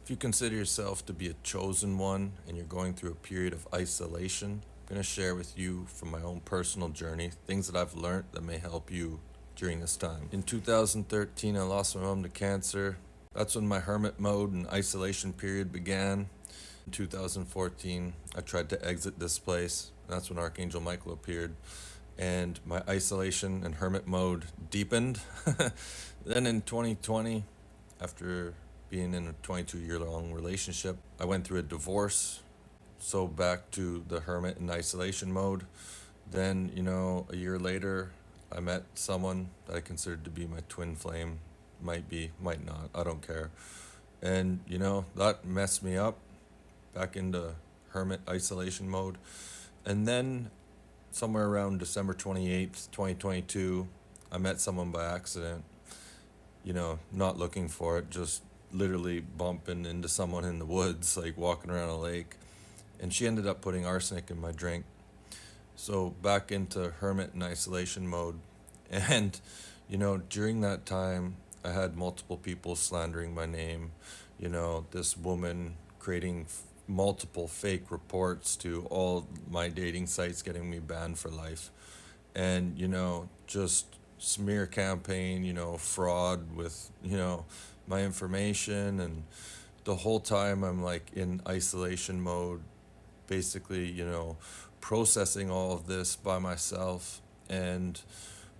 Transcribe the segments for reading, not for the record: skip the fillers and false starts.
If you consider yourself to be a chosen one and you're going through a period of isolation, I'm going to share with you from my own personal journey things that I've learned that may help you during this time. In 2013, I lost my mom to cancer. That's when my hermit mode and isolation period began. In 2014, I tried to exit this place. That's when Archangel Michael appeared, and my isolation and hermit mode deepened. Then in 2020, after being in a 22-year-long relationship, I went through a divorce, so back to the hermit and isolation mode. Then, a year later, I met someone that I considered to be my twin flame. Might be, might not, I don't care. And, that messed me up back into hermit isolation mode. And then, somewhere around December 28th, 2022, I met someone by accident, not looking for it, just literally bumping into someone in the woods, like walking around a lake. And she ended up putting arsenic in my drink. So back into hermit and isolation mode. And, during that time, I had multiple people slandering my name. This woman creating multiple fake reports to all my dating sites, getting me banned for life. And, just smear campaign, fraud with, my information. And the whole time I'm like in isolation mode, basically, processing all of this by myself. And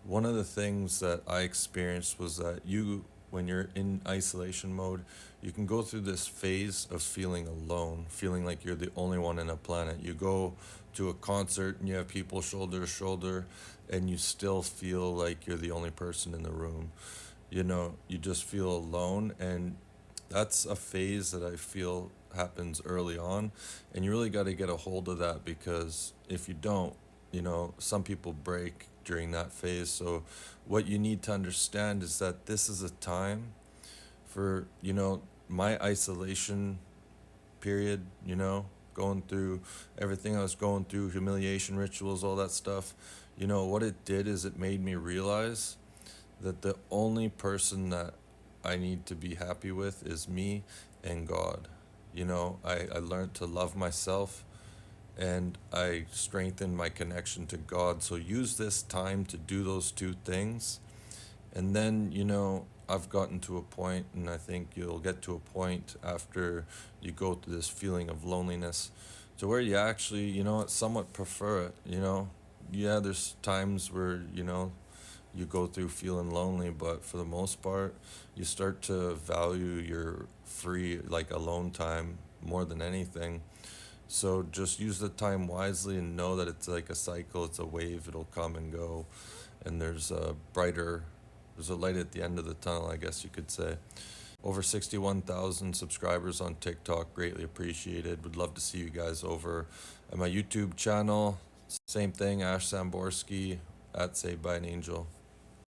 one of the things that I experienced was that when you're in isolation mode, you can go through this phase of feeling alone, feeling like you're the only one on a planet. You go to a concert and you have people shoulder to shoulder, and you still feel like you're the only person in the room. You just feel alone, and that's a phase that I feel happens early on, and you really got to get a hold of that, because if you don't, some people break during that phase. So what you need to understand is that this is a time for, my isolation period, going through everything I was going through, humiliation rituals, all that stuff. What it did is it made me realize that the only person that I need to be happy with is me and God. I learned to love myself, and I strengthened my connection to God. So use this time to do those two things. And then, I've gotten to a point, and I think you'll get to a point after you go through this feeling of loneliness, to where you actually, somewhat prefer it. Yeah, there's times where, you go through feeling lonely, but for the most part, you start to value your free, like, alone time more than anything. So just use the time wisely and know that it's like a cycle, it's a wave, it'll come and go. And there's a light at the end of the tunnel, I guess you could say. Over 61,000 subscribers on TikTok, greatly appreciated. Would love to see you guys over at my YouTube channel. Same thing, Ash Samborski at Saved by an Angel.